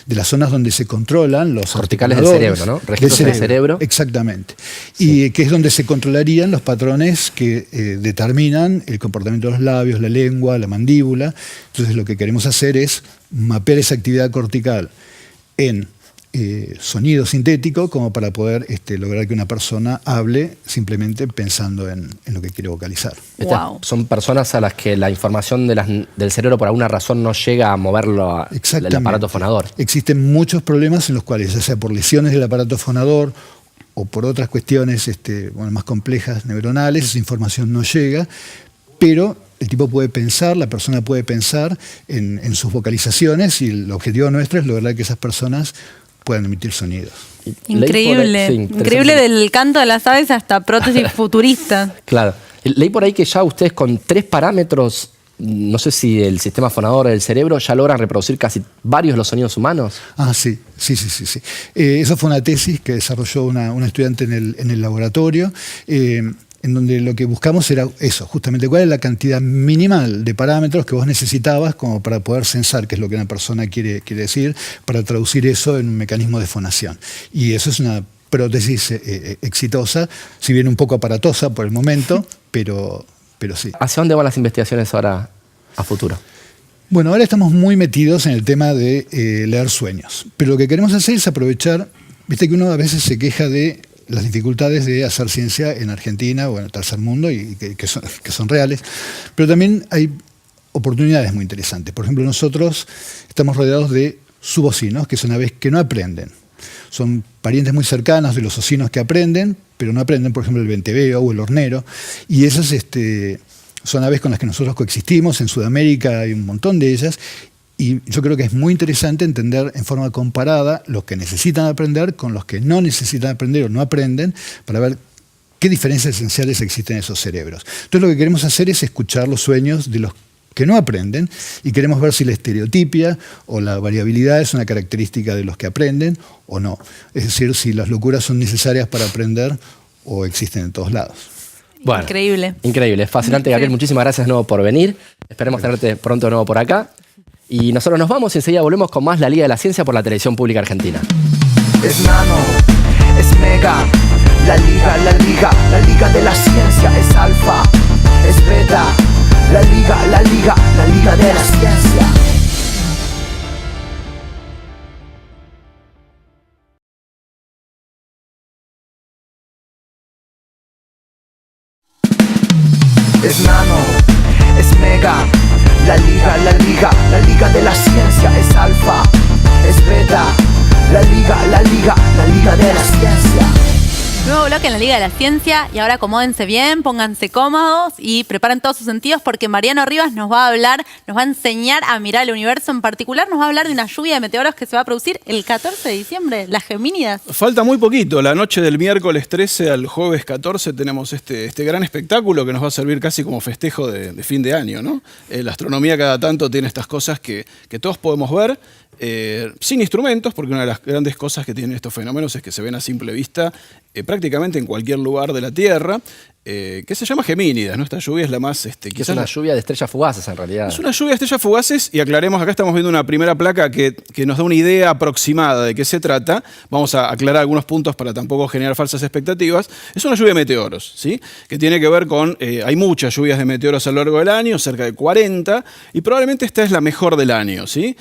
de las zonas donde se controlan los corticales del cerebro, ¿no? Registros del cerebro. Exactamente. Sí. Y que es donde se controlarían los patrones que determinan el comportamiento de los labios, la lengua, la mandíbula. Entonces lo que queremos hacer es mapear esa actividad cortical en sonido sintético como para poder lograr que una persona hable simplemente pensando en lo que quiere vocalizar. Wow. Son personas a las que la información del cerebro por alguna razón no llega a moverlo el aparato fonador. Existen muchos problemas en los cuales, ya sea por lesiones del aparato fonador o por otras cuestiones más complejas neuronales, esa información no llega, pero el tipo puede pensar, la persona puede pensar en sus vocalizaciones, y el objetivo nuestro es lograr que esas personas puedan emitir sonidos. Increíble. Sí, increíble, del canto de las aves hasta prótesis futurista. Claro. Leí por ahí que ya ustedes con 3 parámetros, no sé si el sistema fonador del cerebro, ya logran reproducir casi varios de los sonidos humanos. Ah, sí. Eso fue una tesis que desarrolló una estudiante en el laboratorio, en donde lo que buscamos era eso, justamente cuál es la cantidad minimal de parámetros que vos necesitabas como para poder censar qué es lo que una persona quiere decir, para traducir eso en un mecanismo de fonación. Y eso es una prótesis exitosa, si bien un poco aparatosa por el momento, pero sí. ¿Hacia dónde van las investigaciones ahora a futuro? Bueno, ahora estamos muy metidos en el tema de leer sueños, pero lo que queremos hacer es aprovechar, viste que uno a veces se queja de las dificultades de hacer ciencia en Argentina o en el tercer mundo, y que son reales, pero también hay oportunidades muy interesantes. Por ejemplo, nosotros estamos rodeados de subocinos, que son aves que no aprenden. Son parientes muy cercanos de los ocinos que aprenden, pero no aprenden, por ejemplo, el venteveo o el hornero, y esas son aves con las que nosotros coexistimos. En Sudamérica hay un montón de ellas, y yo creo que es muy interesante entender en forma comparada los que necesitan aprender con los que no necesitan aprender o no aprenden, para ver qué diferencias esenciales existen en esos cerebros. Entonces lo que queremos hacer es escuchar los sueños de los que no aprenden, y queremos ver si la estereotipia o la variabilidad es una característica de los que aprenden o no. Es decir, si las locuras son necesarias para aprender o existen en todos lados. Bueno, increíble. Increíble, fascinante, Gabriel. Muchísimas gracias de nuevo por venir. Esperemos tenerte pronto de nuevo por acá. Y nosotros nos vamos y enseguida volvemos con más La Liga de la Ciencia por la Televisión Pública Argentina. Es nano, es mega, la liga de la ciencia es alfa, es beta, la liga de la ciencia. Es nano, es mega, la liga de la ciencia es alfa, es beta, la liga de la ciencia. Nuevo bloque en la Liga de la Ciencia, y ahora acomódense bien, pónganse cómodos y preparen todos sus sentidos, porque Mariano Rivas nos va a hablar, nos va a enseñar a mirar el universo. En particular nos va a hablar de una lluvia de meteoros que se va a producir el 14 de diciembre, las Gemínidas. Falta muy poquito, la noche del miércoles 13 al jueves 14 tenemos este gran espectáculo que nos va a servir casi como festejo de fin de año, ¿no? La astronomía cada tanto tiene estas cosas que todos podemos ver, sin instrumentos, porque una de las grandes cosas que tienen estos fenómenos es que se ven a simple vista prácticamente en cualquier lugar de la Tierra, que se llama Gemínidas, ¿no? Esta lluvia es la más... es una lluvia de estrellas fugaces, en realidad. Es una lluvia de estrellas fugaces, y aclaremos, acá estamos viendo una primera placa que nos da una idea aproximada de qué se trata. Vamos a aclarar algunos puntos para tampoco generar falsas expectativas. Es una lluvia de meteoros, ¿sí? Que tiene que ver con... hay muchas lluvias de meteoros a lo largo del año, cerca de 40, y probablemente esta es la mejor del año, ¿sí?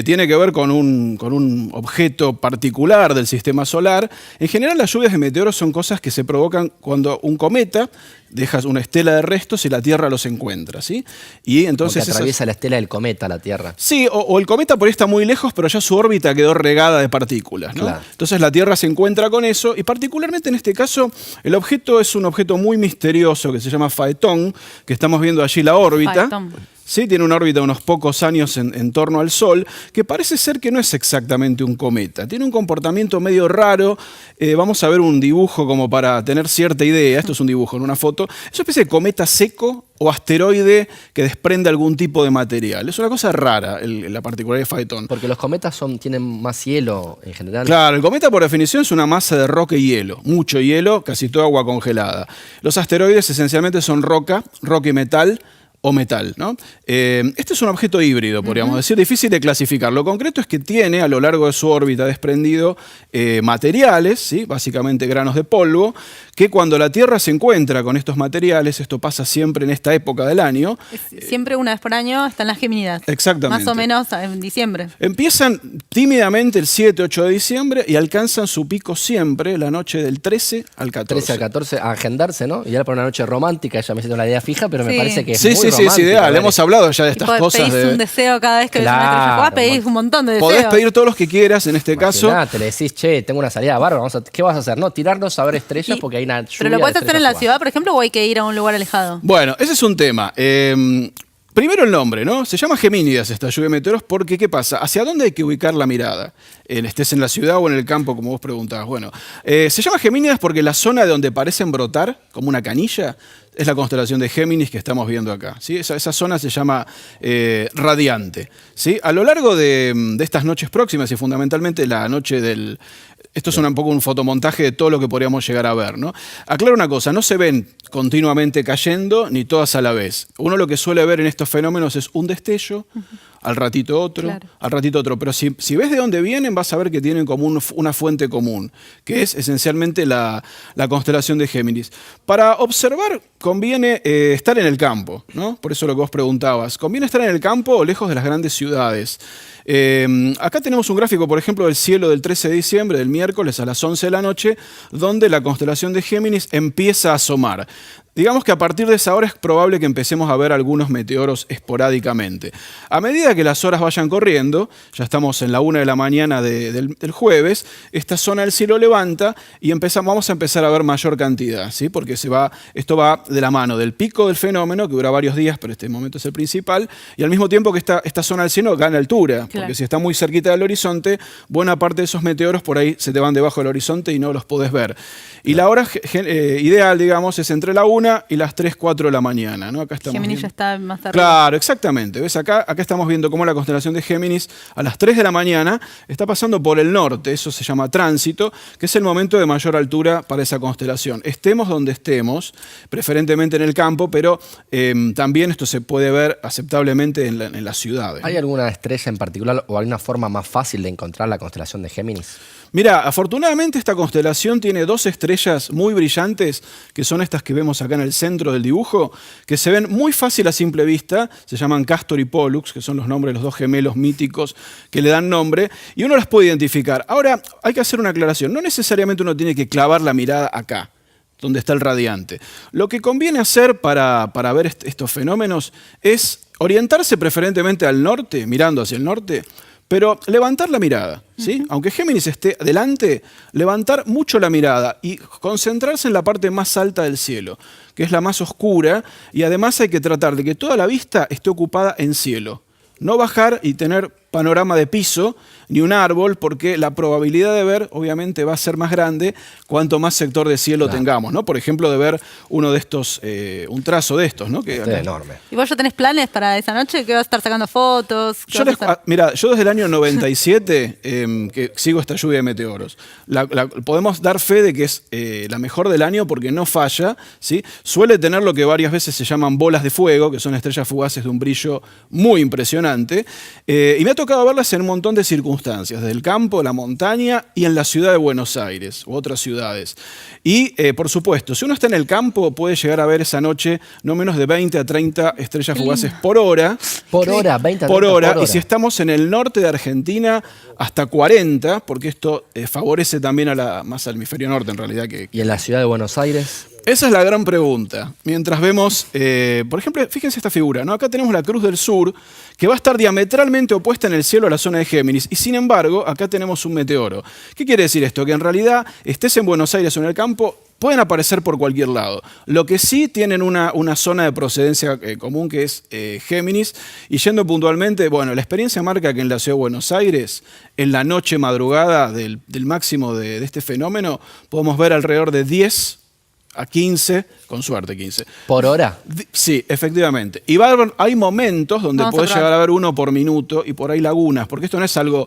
Tiene que ver con un objeto particular del sistema solar. En general, las lluvias de meteoros son cosas que se provocan cuando un cometa dejas una estela de restos y la Tierra los encuentra, ¿sí? Y entonces porque atraviesa la estela del cometa la Tierra. Sí, o el cometa por ahí está muy lejos, pero ya su órbita quedó regada de partículas, ¿no? Claro. Entonces la Tierra se encuentra con eso, y particularmente en este caso el objeto es un objeto muy misterioso que se llama Phaethon, que estamos viendo allí la órbita. Phaethon. ¿sí? Tiene una órbita de unos pocos años en torno al Sol, que parece ser que no es exactamente un cometa. Tiene un comportamiento medio raro. Vamos a ver un dibujo como para tener cierta idea. Esto es un dibujo en una foto. Es una especie de cometa seco o asteroide que desprende algún tipo de material. Es una cosa rara la particularidad de Phaeton. Porque los cometas tienen más hielo en general. Claro, el cometa por definición es una masa de roca y hielo. Mucho hielo, casi toda agua congelada. Los asteroides esencialmente son roca y metal, o metal, ¿no? Este es un objeto híbrido, podríamos decir, difícil de clasificar. Lo concreto es que tiene a lo largo de su órbita desprendido materiales, ¿sí? Básicamente granos de polvo, que cuando la Tierra se encuentra con estos materiales, esto pasa siempre en esta época del año. Siempre una vez por año están las Géminidas. Exactamente. Más o menos en diciembre. Empiezan tímidamente el 7-8 de diciembre y alcanzan su pico siempre la noche del 13 al 14. 13 al 14, a agendarse, ¿no? Y ahora para una noche romántica, ya me siento una idea fija, pero me parece que es muy sí, es ideal. Hemos hablado ya de estas cosas. Pedís un deseo cada vez que ves una estrella fugaz, pedís un montón de deseos. Podés pedir todos los que quieras en este caso. Te le decís, che, tengo una salida bárbara, ¿qué vas a hacer? No, tirarnos a ver estrellas porque hay una lluvia. ¿Pero lo puedes hacer en la fugaz. ciudad, por ejemplo, o hay que ir a un lugar alejado? Bueno, ese es un tema. Primero el nombre, ¿no? Se llama Gemínidas esta lluvia de meteoros porque, ¿qué pasa? ¿Hacia dónde hay que ubicar la mirada? Estés en la ciudad o en el campo, como vos preguntabas. Bueno, se llama Gemínidas porque la zona de donde parecen brotar, como una canilla, es la constelación de Géminis que estamos viendo acá, ¿sí? Esa zona se llama radiante, ¿sí? A lo largo de estas noches próximas y fundamentalmente la noche del... Esto es un poco un fotomontaje de todo lo que podríamos llegar a ver, ¿no? Aclaro una cosa, no se ven continuamente cayendo ni todas a la vez. Uno lo que suele ver en estos fenómenos es un destello, al ratito otro, al ratito otro. Pero si ves de dónde vienen, vas a ver que tienen como una fuente común, que es esencialmente la constelación de Géminis. Para observar conviene estar en el campo, ¿no? Por eso lo que vos preguntabas. Conviene estar en el campo o lejos de las grandes ciudades. Acá tenemos un gráfico, por ejemplo, del cielo del 13 de diciembre, del miércoles a las 11 de la noche, donde la constelación de Géminis empieza a asomar. Digamos que a partir de esa hora es probable que empecemos a ver algunos meteoros esporádicamente. A medida que las horas vayan corriendo, ya estamos en la 1 de la mañana del jueves, esta zona del cielo levanta y vamos a empezar a ver mayor cantidad, ¿sí? Porque esto va de la mano del pico del fenómeno, que dura varios días, pero este momento es el principal, y al mismo tiempo que esta zona del cielo gana altura, porque si está muy cerquita del horizonte, buena parte de esos meteoros por ahí se te van debajo del horizonte y no los podés ver. Y la hora ideal, digamos, es entre la 1 y las 3, 4 de la mañana, ¿no? Acá estamos Géminis viendo. ya está más tarde. Claro, exactamente. ¿Ves? Acá estamos viendo cómo la constelación de Géminis a las 3 de la mañana está pasando por el norte, eso se llama tránsito, que es el momento de mayor altura para esa constelación. Estemos donde estemos, preferentemente en el campo, pero también esto se puede ver aceptablemente en las ciudades. ¿Hay alguna estrella en particular o alguna forma más fácil de encontrar la constelación de Géminis? Mira, afortunadamente esta constelación tiene dos estrellas muy brillantes, que son estas que vemos acá en el centro del dibujo, que se ven muy fácil a simple vista, se llaman Castor y Pollux, que son los nombres de los dos gemelos míticos que le dan nombre, y uno las puede identificar. Ahora, hay que hacer una aclaración, no necesariamente uno tiene que clavar la mirada acá, donde está el radiante. Lo que conviene hacer para ver estos fenómenos es orientarse preferentemente al norte, mirando hacia el norte, pero levantar la mirada, ¿sí? Aunque Géminis esté delante, levantar mucho la mirada y concentrarse en la parte más alta del cielo, que es la más oscura, y además hay que tratar de que toda la vista esté ocupada en cielo. No bajar y tener panorama de piso, ni un árbol, porque la probabilidad de ver, obviamente, va a ser más grande cuanto más sector de cielo tengamos, ¿no? Por ejemplo, de ver uno de estos, un trazo de estos, ¿no? Que es enorme. ¿Y vos ya tenés planes para esa noche? ¿Qué vas a estar sacando fotos? Mira, yo desde el año 97 que sigo esta lluvia de meteoros. Podemos dar fe de que es la mejor del año porque no falla, ¿sí? Suele tener lo que varias veces se llaman bolas de fuego, que son estrellas fugaces de un brillo muy impresionante. Y me ha tocado verlas en un montón de circunstancias, desde el campo, la montaña y en la ciudad de Buenos Aires u otras ciudades. Y, por supuesto, si uno está en el campo, puede llegar a ver esa noche no menos de 20 a 30 estrellas fugaces por hora. Por hora, 20 a 30 por hora. Y si estamos en el norte de Argentina, hasta 40, porque esto favorece también más al hemisferio norte, en realidad. ¿Y en la ciudad de Buenos Aires? Esa es la gran pregunta. Mientras vemos, por ejemplo, fíjense esta figura, ¿no? Acá tenemos la Cruz del Sur, que va a estar diametralmente opuesta en el cielo a la zona de Géminis. Y sin embargo, acá tenemos un meteoro. ¿Qué quiere decir esto? Que en realidad, estés en Buenos Aires o en el campo, pueden aparecer por cualquier lado. Lo que sí tienen una zona de procedencia común que es Géminis. Y yendo puntualmente, bueno, la experiencia marca que en la ciudad de Buenos Aires, en la noche madrugada del máximo de este fenómeno, podemos ver alrededor de 10 a 15, con suerte 15. ¿Por hora? Sí, efectivamente. Y hay momentos donde Vamos a podés probar. llegar a ver 1 por minuto y por ahí lagunas, porque esto no es algo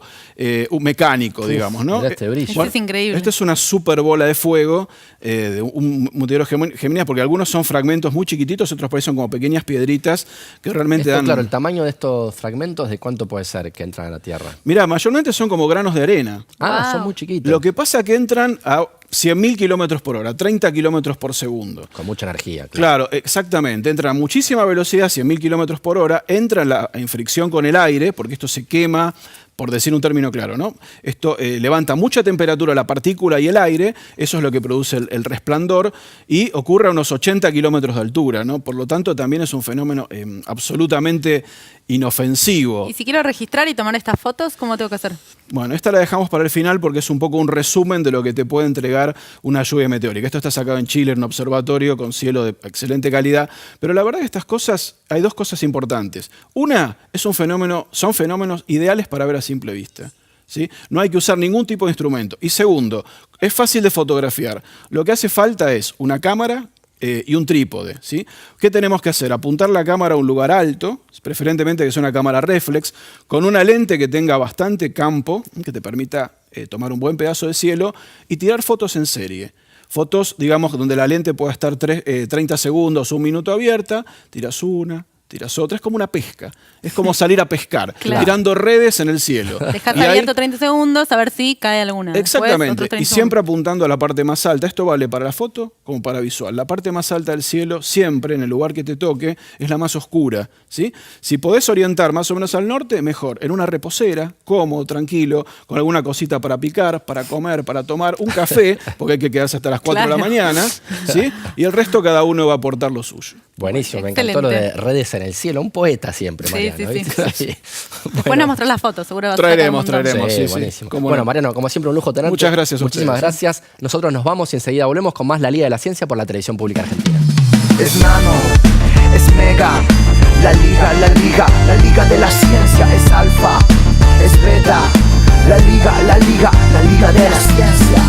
mecánico, digamos, ¿no? Mirá este brillo. Esto es increíble. Esto es una super bola de fuego de un meteoro Géminis, porque algunos son fragmentos muy chiquititos, otros parecen como pequeñas piedritas que realmente Esto, dan... claro, el tamaño de estos fragmentos, ¿de cuánto puede ser que entran a la Tierra? Mirá, mayormente son como granos de arena. Ah, Wow. son muy chiquitos. Lo que pasa es que entran a 100.000 kilómetros por hora, 30 kilómetros por segundo. Con mucha energía, claro. Claro, exactamente. Entra a muchísima velocidad, 100.000 kilómetros por hora, entra en fricción con el aire, porque esto se quema, por decir un término claro, ¿no? Esto levanta mucha temperatura la partícula y el aire, eso es lo que produce el resplandor, y ocurre a unos 80 kilómetros de altura, ¿no? Por lo tanto, también es un fenómeno absolutamente inofensivo. Y si quiero registrar y tomar estas fotos, ¿cómo tengo que hacer? Bueno, esta la dejamos para el final porque es un poco un resumen de lo que te puede entregar una lluvia meteórica. Esto está sacado en Chile, en un observatorio con cielo de excelente calidad, pero la verdad que estas cosas, hay dos cosas importantes. Una, son fenómenos ideales para ver a simple vista, ¿sí? No hay que usar ningún tipo de instrumento. Y segundo, es fácil de fotografiar. Lo que hace falta es una cámara y un trípode, ¿sí? ¿Qué tenemos que hacer? Apuntar la cámara a un lugar alto, preferentemente que sea una cámara reflex, con una lente que tenga bastante campo, que te permita tomar un buen pedazo de cielo, y tirar fotos en serie. Fotos, digamos, donde la lente pueda estar 30 segundos, 1 minuto abierta, tiras una, tiras otra, es como una pesca, es como salir a pescar, Claro. tirando redes en el cielo. Dejas Y ahí- abierto 30 segundos a ver si cae alguna. Después, Exactamente, otros 30 y siempre apuntando a la parte más alta. Esto vale para la foto como para visual. La parte más alta del cielo, siempre en el lugar que te toque, es la más oscura, ¿sí? Si podés orientar más o menos al norte, mejor. En una reposera, cómodo, tranquilo, con alguna cosita para picar, para comer, para tomar, un café, porque hay que quedarse hasta las 4 de la Claro. mañana, ¿sí? Y el resto cada uno va a aportar lo suyo. Buenísimo, me encantó lo de Excelente. redes en el cielo. Un poeta siempre, Sí, Mariano. sí, ¿viste? sí. Ahí. Después nos mostrás las fotos, seguro vas a sacar un Traeremos, montón. traeremos. Sí, sí, sí. buenísimo. Cómo Bueno, no. Mariano, como siempre, un lujo tenerte. Muchas gracias a Muchísimas ustedes. gracias. Nosotros nos vamos y enseguida volvemos con más La Liga de la Ciencia por la Televisión Pública Argentina. Es nano, es mega, la liga de la ciencia es alfa, es beta, la liga de la ciencia.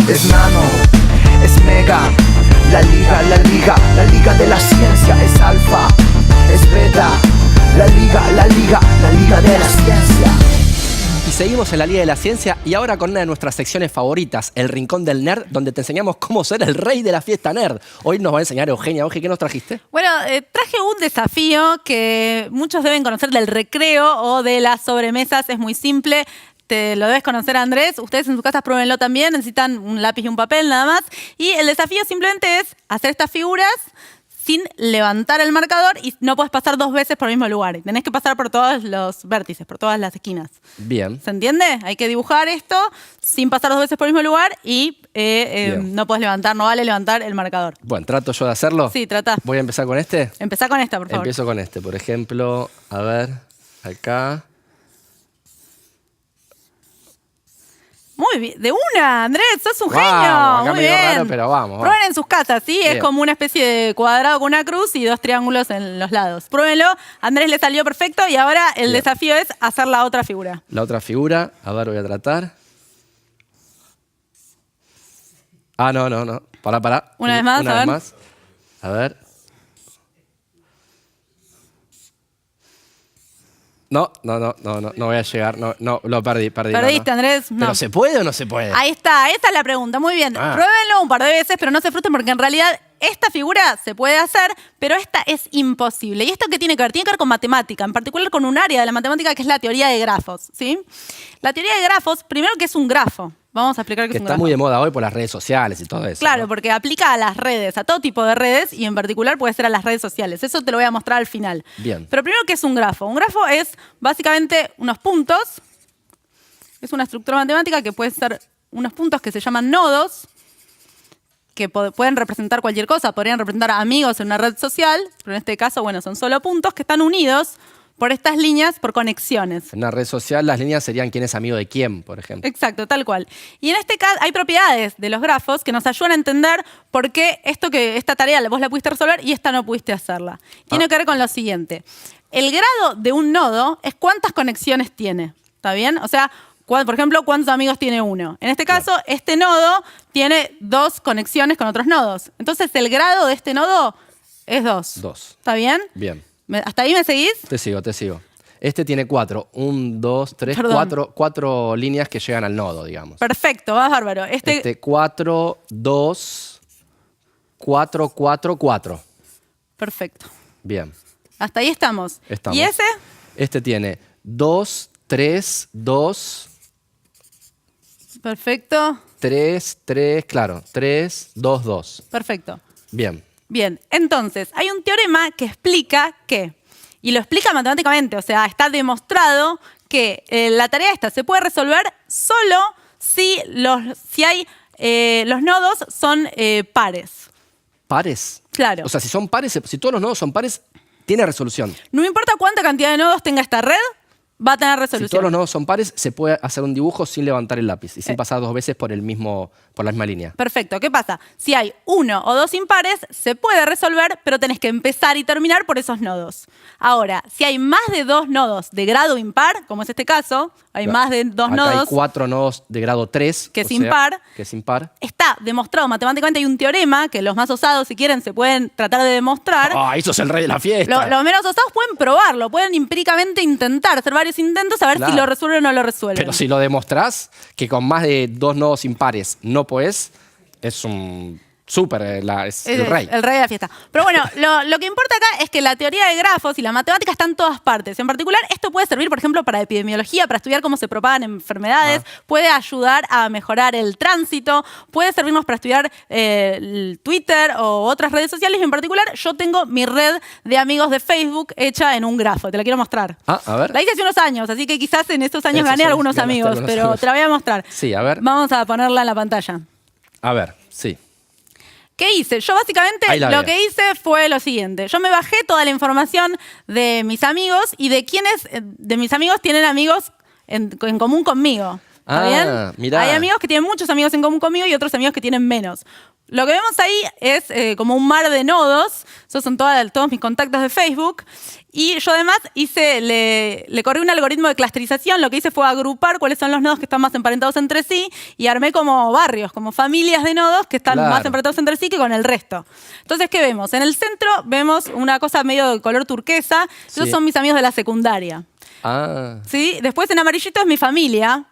Es nano, es mega, la liga de la ciencia es alfa, es beta, la liga de la ciencia. Y seguimos en la Liga de la Ciencia y ahora con una de nuestras secciones favoritas, El Rincón del Nerd, donde te enseñamos cómo ser el rey de la fiesta nerd. Hoy nos va a enseñar Eugenia. Euge, ¿qué nos trajiste? Bueno, traje un desafío que muchos deben conocer del recreo o de las sobremesas. Es muy simple. Te lo debes conocer, Andrés. Ustedes en sus casas pruébenlo también. Necesitan un lápiz y un papel nada más. Y el desafío simplemente es hacer estas figuras sin levantar el marcador y no puedes pasar 2 veces por el mismo lugar. Tenés que pasar por todos los vértices, por todas las esquinas. Bien. ¿Se entiende? Hay que dibujar esto sin pasar 2 veces por el mismo lugar y Bien. no puedes levantar, no vale levantar el marcador. Bueno, ¿trato yo de hacerlo? Sí, trata. Voy a empezar con este. Empezá con esta, por favor. Empiezo con este. Por ejemplo, a ver, acá. Muy bien. De una, Andrés, sos un Vamos, genio. acá Muy medio bien. raro, pero vamos. Prueben en sus casas, ¿sí? Bien. Es como una especie de cuadrado con una cruz y 2 triángulos en los lados. Pruébenlo. A Andrés le salió perfecto y ahora el Bien. desafío es hacer la otra figura. La otra figura. A ver, voy a tratar. Ah, no. Pará. Una vez más, Una a vez ver. más. A ver. No voy a llegar. No, lo perdí. Perdiste, no. Andrés. No. ¿Pero se puede o no se puede? Ahí está, esa es la pregunta. Muy bien. Ah. Pruébenlo un par de veces, pero no se frustren porque en realidad esta figura se puede hacer, pero esta es imposible. ¿Y esto qué tiene que ver? Tiene que ver con matemática, en particular con un área de la matemática que es la teoría de grafos, ¿sí? La teoría de grafos, primero, ¿qué es un grafo? Vamos a explicar qué Que es un está grafo. muy de moda hoy por las redes sociales y todo eso. Claro, ¿no? porque aplica a las redes, a todo tipo de redes y en particular puede ser a las redes sociales. Eso te lo voy a mostrar al final. Bien. Pero primero, ¿qué es un grafo? Un grafo es básicamente unos puntos. Es una estructura matemática que puede ser unos puntos que se llaman nodos. que pueden representar cualquier cosa, podrían representar amigos en una red social, pero en este caso, bueno, son solo puntos que están unidos por estas líneas, por conexiones. En una red social las líneas serían quién es amigo de quién, por ejemplo. Exacto, tal cual. Y en este caso hay propiedades de los grafos que nos ayudan a entender por qué esta tarea vos la pudiste resolver y esta no pudiste hacerla. Tiene que ver con lo siguiente. El grado de un nodo es cuántas conexiones tiene, ¿está bien? O sea, por ejemplo, cuántos amigos tiene uno. En este caso, este nodo tiene 2 conexiones con otros nodos. Entonces, el grado de este nodo es 2. 2. ¿Está bien? Bien. ¿Hasta ahí me seguís? Te sigo. Este tiene 4. 1, 2, 3, 4 líneas que llegan al nodo, digamos. Perfecto, vas bárbaro. 4, 2, 4, 4, 4. Perfecto. Bien. Hasta ahí estamos. ¿Y ese? Este tiene 2, 3, 2. Perfecto. 3, claro. 3, 2, 2. Perfecto. Bien. Entonces, hay un teorema que explica que, y lo explica matemáticamente, o sea, está demostrado que la tarea esta se puede resolver solo si los nodos son pares. ¿Pares? Claro. O sea, si son pares, si todos los nodos son pares, tiene resolución. No importa cuánta cantidad de nodos tenga esta red, va a tener resolución. Si todos los nodos son pares, se puede hacer un dibujo sin levantar el lápiz y sin pasar 2 veces por la misma línea. Perfecto. ¿Qué pasa? Si hay 1 o 2 impares, se puede resolver, pero tenés que empezar y terminar por esos nodos. Ahora, si hay más de 2 nodos de grado impar, como es este caso, hay más de 2 Acá nodos. Hay 4 nodos de grado 3. Que es impar. Está demostrado matemáticamente, hay un teorema que los más osados, si quieren, se pueden tratar de demostrar. Eso es el rey de la fiesta. Los menos osados pueden probarlo, pueden empíricamente intentar, hacer varios intentos a ver si lo resuelven o no lo resuelven. Pero si lo demostrás que con más de 2 nodos impares no podés, es un súper, es el rey. El rey de la fiesta. Pero bueno, lo que importa acá es que la teoría de grafos y la matemática están en todas partes. En particular, esto puede servir, por ejemplo, para epidemiología, para estudiar cómo se propagan enfermedades, puede ayudar a mejorar el tránsito, puede servirnos para estudiar el Twitter o otras redes sociales. Y en particular, yo tengo mi red de amigos de Facebook hecha en un grafo. Te la quiero mostrar. A ver. La hice hace unos años, así que quizás en estos años gané algunos amigos, pero te la voy a mostrar. Sí, a ver. Vamos a ponerla en la pantalla. A ver, sí. ¿Qué hice? Yo básicamente lo que hice fue lo siguiente. Yo me bajé toda la información de mis amigos y de quiénes de mis amigos tienen amigos en común conmigo. ¿Está bien? Mirá. Hay amigos que tienen muchos amigos en común conmigo y otros amigos que tienen menos. Lo que vemos ahí es como un mar de nodos. Esos son todos mis contactos de Facebook. Y yo además le corrí un algoritmo de clusterización. Lo que hice fue agrupar cuáles son los nodos que están más emparentados entre sí y armé como barrios, como familias de nodos que están más emparentados entre sí que con el resto. Entonces, ¿qué vemos? En el centro vemos una cosa medio de color turquesa. Esos son mis amigos de la secundaria. ¿Sí? Después en amarillito es mi familia.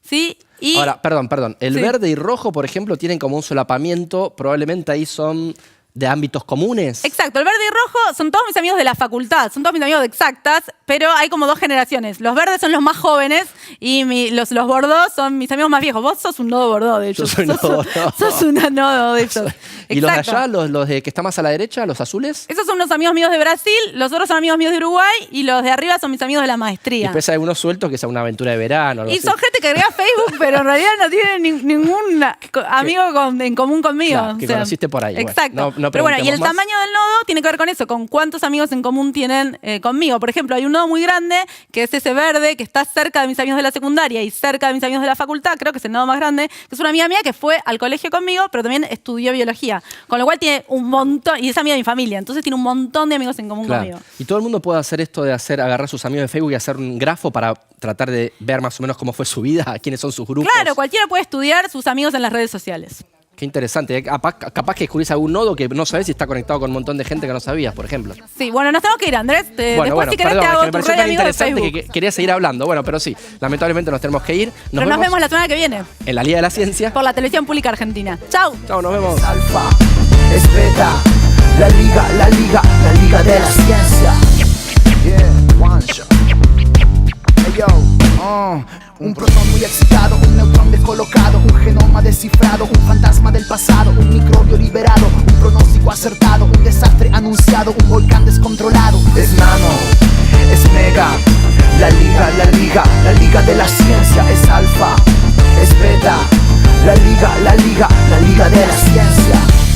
¿Sí? Ahora, perdón. El verde y rojo, por ejemplo, tienen como un solapamiento. Probablemente ahí son de ámbitos comunes. Exacto. El verde y rojo son todos mis amigos de la facultad. Son todos mis amigos de exactas, pero hay como 2 generaciones. Los verdes son los más jóvenes y los bordós son mis amigos más viejos. Vos sos un nodo bordó, de hecho. Yo soy nodo. Sos un nodo de esos. ¿Y los de allá, los de que están más a la derecha, los azules? Esos son unos amigos míos de Brasil, los otros son amigos míos de Uruguay y los de arriba son mis amigos de la maestría. Y después hay unos sueltos que es una aventura de verano. Y son gente que agrega Facebook, pero en realidad no tienen ningún amigo en común conmigo. Claro, que conociste por ahí. Exacto. No pero bueno, y el más. tamaño del nodo tiene que ver con eso, con cuántos amigos en común tienen conmigo. Por ejemplo, hay un nodo muy grande, que es ese verde, que está cerca de mis amigos de la secundaria y cerca de mis amigos de la facultad, creo que es el nodo más grande, que es una amiga mía que fue al colegio conmigo, pero también estudió biología. Con lo cual tiene un montón, y es amiga de mi familia, entonces tiene un montón de amigos en común conmigo. Y todo el mundo puede hacer esto de agarrar sus amigos de Facebook y hacer un grafo para tratar de ver más o menos cómo fue su vida, quiénes son sus grupos. Claro, cualquiera puede estudiar sus amigos en las redes sociales. Qué interesante. Capaz que descubrís algún nodo que no sabés si está conectado con un montón de gente que no sabías, por ejemplo. Sí, bueno, nos tenemos que ir, Andrés. Después, si querés, te hago tu red de amigos de Facebook. Que quería seguir hablando. Bueno, pero sí, lamentablemente nos tenemos que ir. Nos vemos la semana que viene. En la Liga de la Ciencia. Por la televisión pública argentina. Chau. Chau, nos vemos. Alfa, es beta, la liga de la ciencia. Yeah, one shot. Hey yo, un protón muy excitado, un neutrón descolocado, un genoma descifrado, un fantasma del pasado, un microbio liberado, un pronóstico acertado, un desastre anunciado, un volcán descontrolado. Es nano, es mega, la liga de la ciencia. Es alfa, es beta, La liga de la ciencia.